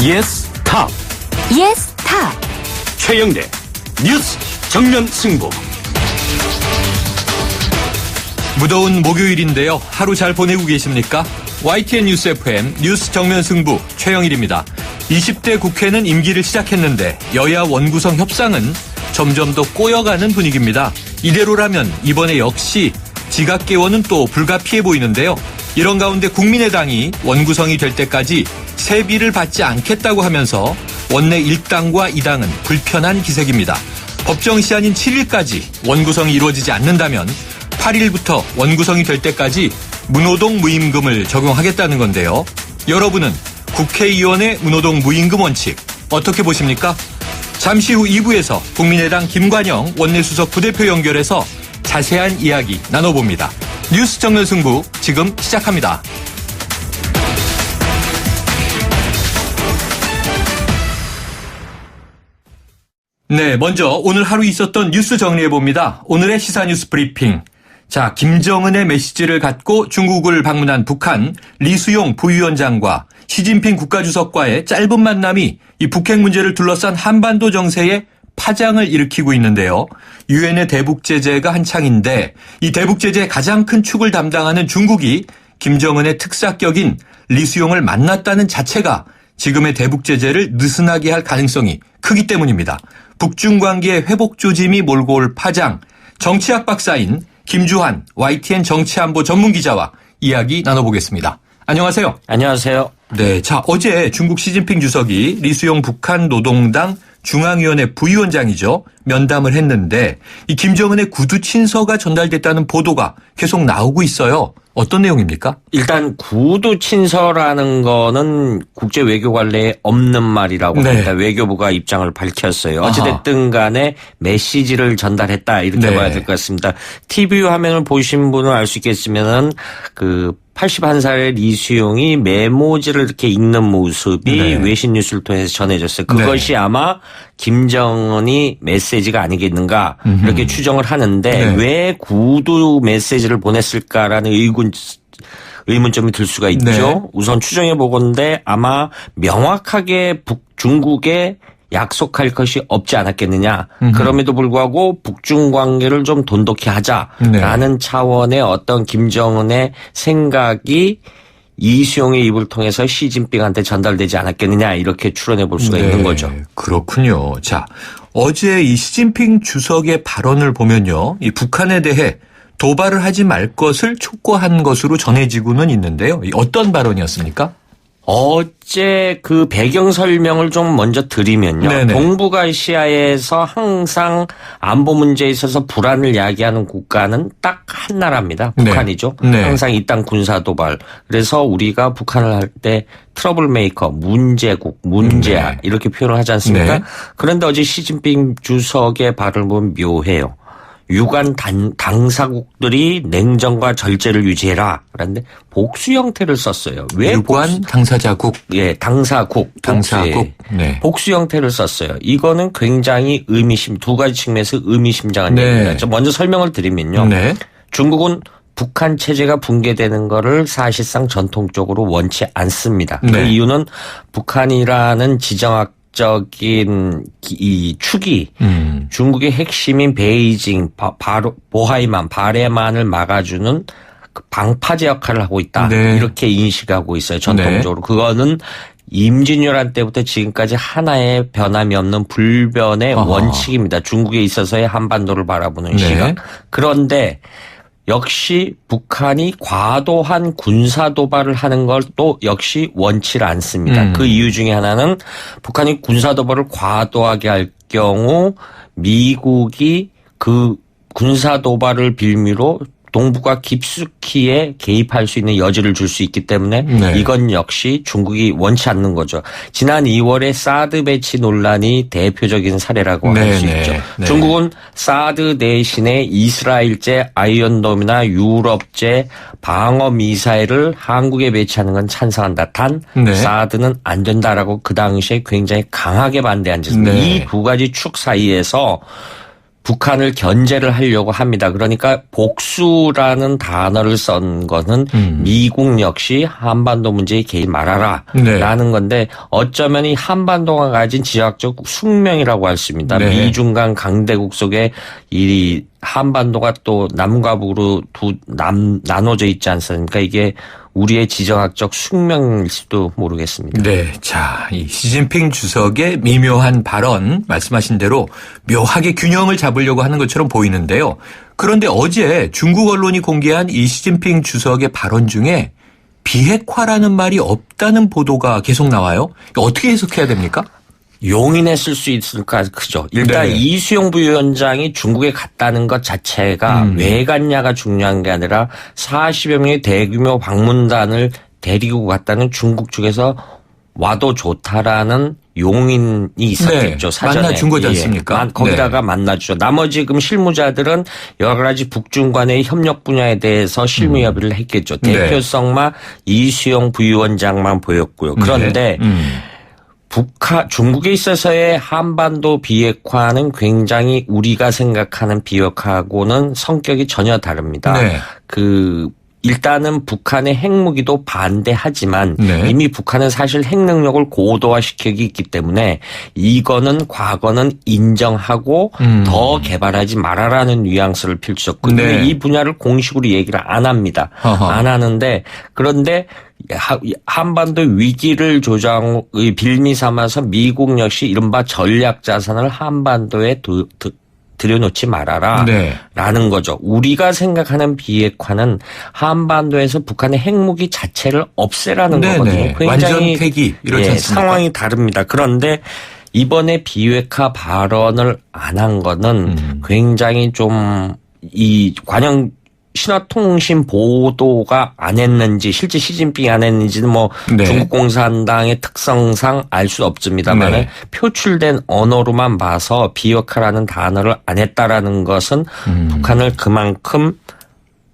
예스 탑. 예스 탑. 최영대 뉴스 정면 승부. 무더운 목요일인데요. 하루 잘 보내고 계십니까? YTN 뉴스 FM 뉴스 정면 승부 최영일입니다. 20대 국회는 임기를 시작했는데 여야 원구성 협상은 점점 더 꼬여가는 분위기입니다. 이대로라면 이번에 역시 지각개원은 또 불가피해 보이는데요. 이런 가운데 국민의당이 원구성이 될 때까지 세비를 받지 않겠다고 하면서 원내 1당과 2당은 불편한 기색입니다. 법정 시한인 7일까지 원구성이 이루어지지 않는다면 8일부터 원구성이 될 때까지 무노동 무임금을 적용하겠다는 건데요. 여러분은 국회의원의 무노동 무임금 원칙 어떻게 보십니까? 잠시 후 2부에서 국민의당 김관영 원내수석 부대표 연결해서 자세한 이야기 나눠봅니다. 뉴스 정면 승부 지금 시작합니다. 네, 먼저 오늘 하루 있었던 뉴스 정리해봅니다. 오늘의 시사뉴스 브리핑. 자, 김정은의 메시지를 갖고 중국을 방문한 북한 리수용 부위원장과 시진핑 국가주석과의 짧은 만남이 이 북핵 문제를 둘러싼 한반도 정세에 파장을 일으키고 있는데요. 유엔의 대북 제재가 한창인데 이 대북 제재의 가장 큰 축을 담당하는 중국이 김정은의 특사격인 리수용을 만났다는 자체가 지금의 대북 제재를 느슨하게 할 가능성이 크기 때문입니다. 북중 관계의 회복 조짐이 몰고 올 파장, 정치학 박사인 김주환 YTN 정치안보 전문기자와 이야기 나눠보겠습니다. 안녕하세요. 안녕하세요. 네, 자 어제 중국 시진핑 주석이 리수용 북한 노동당 중앙위원회 부위원장이죠. 면담을 했는데 이 김정은의 구두 친서가 전달됐다는 보도가 계속 나오고 있어요. 어떤 내용입니까? 일단 구두 친서라는 거는 국제 외교 관례에 없는 말이라고 합니다. 외교부가 입장을 밝혔어요. 어찌됐든 간에 메시지를 전달했다 이렇게 봐야 될 것 같습니다. TV 화면을 보신 분은 알 수 있겠지만은 81살의 리수용이 메모지를 이렇게 읽는 모습이 외신 뉴스를 통해서 전해졌어요. 그것이 아마 김정은이 메시지가 아니겠는가 이렇게 추정을 하는데 왜 구두 메시지를 보냈을까라는 의문점이 들 수가 있죠. 우선 추정해 보건대 아마 명확하게 중국에 약속할 것이 없지 않았겠느냐. 그럼에도 불구하고 북중 관계를 좀 돈독히 하자라는 차원의 어떤 김정은의 생각이 이수용의 입을 통해서 시진핑한테 전달되지 않았겠느냐 이렇게 추론해 볼 수가 있는 거죠. 그렇군요. 자, 어제 이 시진핑 주석의 발언을 보면요. 이 북한에 대해 도발을 하지 말 것을 촉구한 것으로 전해지고는 있는데요. 어떤 발언이었습니까? 어제 그 배경 설명을 좀 먼저 드리면요. 동북아시아에서 항상 안보 문제에 있어서 불안을 야기하는 국가는 딱 한 나라입니다. 북한이죠. 항상 이 땅 군사 도발. 그래서 우리가 북한을 할 때 트러블 메이커, 문제국, 문제야 이렇게 표현을 하지 않습니까? 그런데 어제 시진핑 주석의 발언을 보면 묘해요. 유관 당사국들이 냉정과 절제를 유지해라. 그런데 복수 형태를 썼어요. 왜 유관 당사자국? 예, 당사국. 복수 형태를 썼어요. 이거는 굉장히 두 가지 측면에서 의미심장한 얘기입니다. 먼저 설명을 드리면요. 중국은 북한 체제가 붕괴되는 거를 사실상 전통적으로 원치 않습니다. 그 이유는 북한이라는 지정학적인 이 축이 중국의 핵심인 베이징, 보하이만, 바레만을 막아주는 그 방파제 역할을 하고 있다. 이렇게 인식하고 있어요. 전통적으로. 그거는 임진왜란 때부터 지금까지 하나의 변함이 없는 불변의 원칙입니다. 중국에 있어서의 한반도를 바라보는 시각. 그런데 역시 북한이 과도한 군사 도발을 하는 걸 또 역시 원치 않습니다. 그 이유 중에 하나는 북한이 군사 도발을 과도하게 할 경우 미국이 그 군사 도발을 빌미로 동북아 깊숙이에 개입할 수 있는 여지를 줄 수 있기 때문에 이건 역시 중국이 원치 않는 거죠. 지난 2월에 사드 배치 논란이 대표적인 사례라고 할 수 있죠. 중국은 사드 대신에 이스라엘제 아이언돔이나 유럽제 방어 미사일을 한국에 배치하는 건 찬성한다. 단 사드는 안 된다라고 그 당시에 굉장히 강하게 반대한 짓입니다. 이 두 가지 축 사이에서 북한을 견제를 하려고 합니다. 그러니까 복수라는 단어를 쓴 거는 미국 역시 한반도 문제에 개입 말아라 라는 건데 어쩌면 이 한반도가 가진 지역적 숙명이라고 할 수 있습니다. 미중 간 강대국 속에 이 한반도가 또 남과 북으로 나눠져 있지 않습니까? 이게 우리의 지정학적 숙명일지도 모르겠습니다. 네. 자, 이 시진핑 주석의 미묘한 발언 말씀하신 대로 묘하게 균형을 잡으려고 하는 것처럼 보이는데요. 그런데 어제 중국 언론이 공개한 이 시진핑 주석의 발언 중에 비핵화라는 말이 없다는 보도가 계속 나와요. 어떻게 해석해야 됩니까? 용인했을 수 있을까 크죠. 일단 이수용 부위원장이 중국에 갔다는 것 자체가 왜 갔냐가 중요한 게 아니라 40여 명의 대규모 방문단을 데리고 갔다는 중국 측에서 와도 좋다라는 용인이 있었겠죠. 사전에. 만나준 거지 않습니까? 거기다가 만나주죠. 나머지 실무자들은 여러 가지 북중 간의 협력 분야에 대해서 실무 협의를 했겠죠. 대표성만 이수용 부위원장만 보였고요. 그런데 중국에 있어서의 한반도 비핵화는 굉장히 우리가 생각하는 비핵화하고는 성격이 전혀 다릅니다. 일단은 북한의 핵무기도 반대하지만 이미 북한은 사실 핵 능력을 고도화시키기 있기 때문에 이거는 과거는 인정하고 더 개발하지 말아라는 뉘앙스를 펼쳤고 이 분야를 공식으로 얘기를 안 합니다. 안 하는데 그런데 한반도 위기를 빌미 삼아서 미국 역시 이른바 전략 자산을 한반도에 들여놓지 말아라 라는 거죠. 우리가 생각하는 비핵화는 한반도에서 북한의 핵무기 자체를 없애라는 거거든요. 굉장히 완전 폐기 이렇지 않습니까? 상황이 다릅니다. 그런데 이번에 비핵화 발언을 안 한 거는 굉장히 좀 이 관영 신화통신 보도가 안 했는지 실제 시진핑이 안 했는지는 중국 공산당의 특성상 알 수 없습니다만 표출된 언어로만 봐서 비핵화라는 단어를 안 했다라는 것은 북한을 그만큼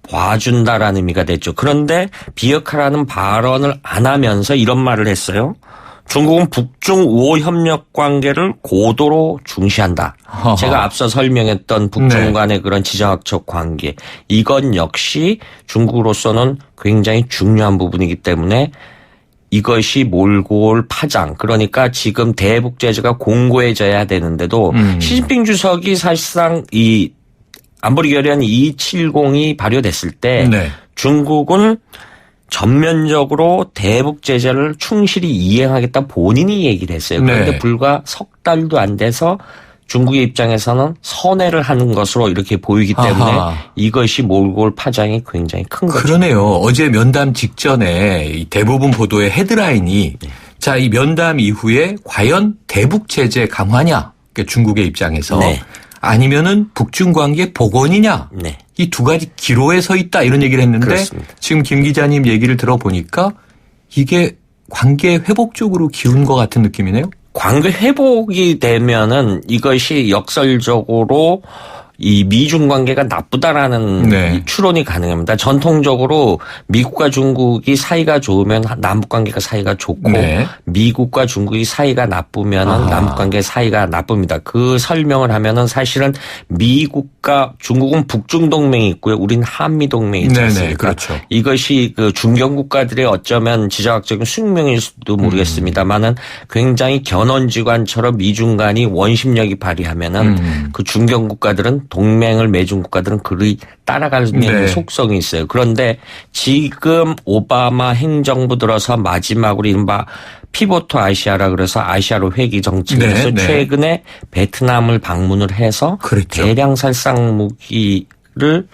봐준다라는 의미가 됐죠. 그런데 비핵화라는 발언을 안 하면서 이런 말을 했어요. 중국은 북중 우호 협력 관계를 고도로 중시한다. 제가 앞서 설명했던 북중 간의 그런 지정학적 관계. 이건 역시 중국으로서는 굉장히 중요한 부분이기 때문에 이것이 몰고 올 파장. 그러니까 지금 대북 제재가 공고해져야 되는데도 시진핑 주석이 사실상 이 안보리 결의안 270이 발효됐을 때 중국은 전면적으로 대북 제재를 충실히 이행하겠다 본인이 얘기를 했어요. 그런데 불과 석 달도 안 돼서 중국의 입장에서는 선회를 하는 것으로 이렇게 보이기 때문에 이것이 몰고 올 파장이 굉장히 큰 거죠. 그러네요. 어제 면담 직전에 이 대부분 보도의 헤드라인이 자, 이 면담 이후에 과연 대북 제재 강화냐? 그러니까 중국의 입장에서 아니면은 북중 관계 복원이냐? 이 두 가지 기로에 서 있다 이런 얘기를 했는데 그렇습니다. 지금 김 기자님 얘기를 들어보니까 이게 관계 회복 쪽으로 기운 것 같은 느낌이네요. 관계 회복이 되면은 이것이 역설적으로 이 미중 관계가 나쁘다라는 이 추론이 가능합니다. 전통적으로 미국과 중국이 사이가 좋으면 남북 관계가 사이가 좋고 미국과 중국이 사이가 나쁘면은 남북 관계 사이가 나쁩니다. 그 설명을 하면은 사실은 미국과 중국은 북중 동맹이 있고요. 우린 한미 동맹이 있지 않습니까? 그렇죠. 이것이 그 중견 국가들의 어쩌면 지정학적인 숙명일 수도 모르겠습니다만은 굉장히 견원지관처럼 미중 간이 원심력이 발휘하면은 그 중견 국가들은 동맹을 맺은 국가들은 그리 따라가는 속성이 있어요. 그런데 지금 오바마 행정부 들어서 마지막으로 이른바 피보트 아시아라 그래서 아시아로 회귀 정책에서 최근에 베트남을 방문을 해서 대량 살상 무기를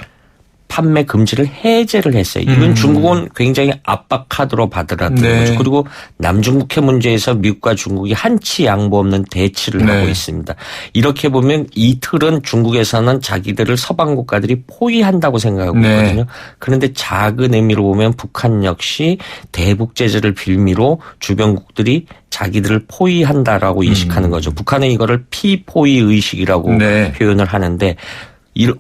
판매 금지를 해제를 했어요. 이건 중국은 굉장히 압박 카드로 받으라는 거죠. 그리고 남중국해 문제에서 미국과 중국이 한치 양보 없는 대치를 하고 있습니다. 이렇게 보면 이 틀은 중국에서는 자기들을 서방 국가들이 포위한다고 생각하고 있거든요. 그런데 작은 의미로 보면 북한 역시 대북 제재를 빌미로 주변국들이 자기들을 포위한다라고 인식하는 거죠. 북한은 이거를 피포위 의식이라고 표현을 하는데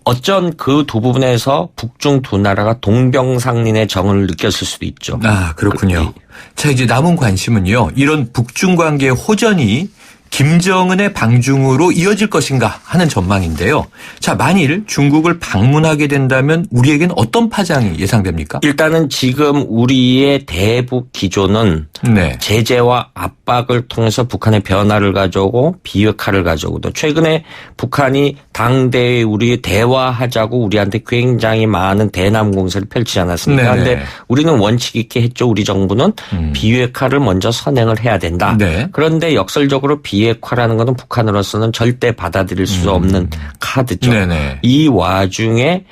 어쩐 그 두 부분에서 북중 두 나라가 동병상련의 정을 느꼈을 수도 있죠. 아, 그렇군요. 자, 이제 남은 관심은요. 이런 북중 관계의 호전이 김정은의 방중으로 이어질 것인가 하는 전망인데요. 자, 만일 중국을 방문하게 된다면 우리에겐 어떤 파장이 예상됩니까? 일단은 지금 우리의 대북 기조는 네. 제재와 압박을 통해서 북한의 변화를 가져오고 비핵화를 가져오고 또 최근에 북한이 당대에 우리 대화하자고 우리한테 굉장히 많은 대남 공세를 펼치지 않았습니까? 그런데 우리는 원칙 있게 했죠. 우리 정부는 비핵화를 먼저 선행을 해야 된다. 네. 그런데 역설적으로 비핵화라는 것은 북한으로서는 절대 받아들일 수 없는 카드죠. 네네. 이 와중에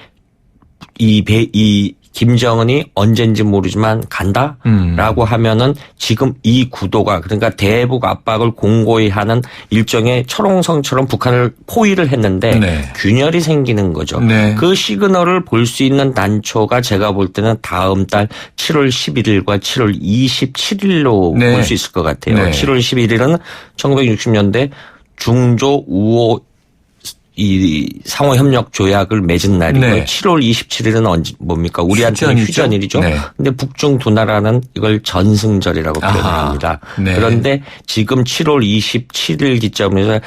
이 김정은이 언젠지 모르지만 간다라고 하면은 지금 이 구도가 그러니까 대북 압박을 공고히 하는 일종의 철옹성처럼 북한을 포위를 했는데 네. 균열이 생기는 거죠. 네. 그 시그널을 볼 수 있는 단초가 제가 볼 때는 다음 달 7월 11일과 7월 27일로 네. 볼 수 있을 것 같아요. 네. 7월 11일은 1960년대 중조 우호 이 상호협력 조약을 맺은 날이고 네. 7월 27일은 뭡니까? 우리한테는 휴전일이죠. 네. 근데 북중 두 나라는 이걸 전승절이라고 표현합니다. 네. 그런데 지금 7월 27일 기점에서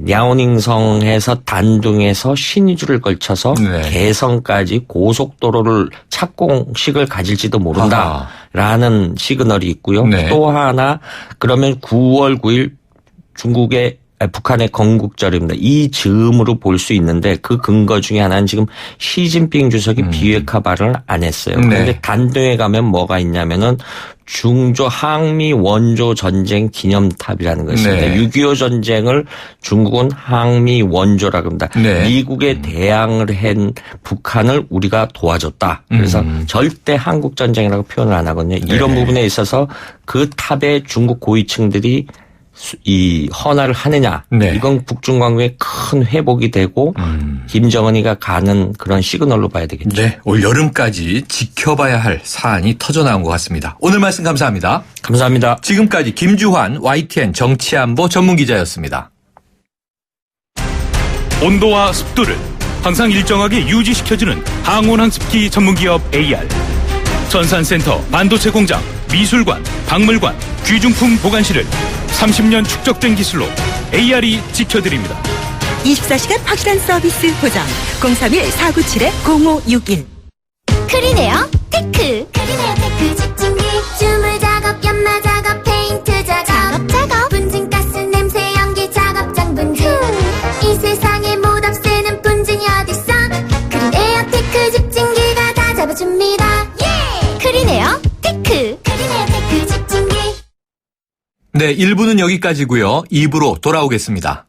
랴오닝성에서 단둥에서 신의주를 걸쳐서 네. 개성까지 고속도로를 착공식을 가질지도 모른다라는 시그널이 있고요. 네. 또 하나 그러면 9월 9일 북한의 건국절입니다. 이 즈음으로 볼 수 있는데 그 근거 중에 하나는 지금 시진핑 주석이 비핵화 발언을 안 했어요. 그런데 네. 단둥에 가면 뭐가 있냐면은 중조 항미 원조 전쟁 기념탑이라는 것이 있습니다. 네. 6.25 전쟁을 중국은 항미 원조라고 합니다. 네. 미국에 대항을 한 북한을 우리가 도와줬다. 그래서 절대 한국 전쟁이라고 표현을 안 하거든요. 이런 네. 부분에 있어서 그 탑에 중국 고위층들이 이 헌화를 하느냐 네. 이건 북중 관계에 큰 회복이 되고 김정은이가 가는 그런 시그널로 봐야 되겠죠. 네, 올 여름까지 지켜봐야 할 사안이 터져나온 것 같습니다. 오늘 말씀 감사합니다. 감사합니다. 지금까지 김주환 YTN 정치안보 전문기자였습니다. 온도와 습도를 항상 일정하게 유지시켜주는 항온항습기 전문기업 AR. 전산센터, 반도체 공장, 미술관, 박물관, 귀중품 보관실을 30년 축적된 기술로 AR이 지켜드립니다. 24시간 확실한 서비스 보장 031-497-0561 크리네어 테크. 크리네어 테크 집중기 주물 작업 연마 작업 페인트 작업 분진 가스 냄새 연기 작업장 분진 이 세상에 못 없애는 분진이 어딨어 크리네어 테크 집중기가 다 잡아줍니다. 예! 크리네어 테크. 크리네어 테크 집중기 네, 1부는 여기까지고요. 2부로 돌아오겠습니다.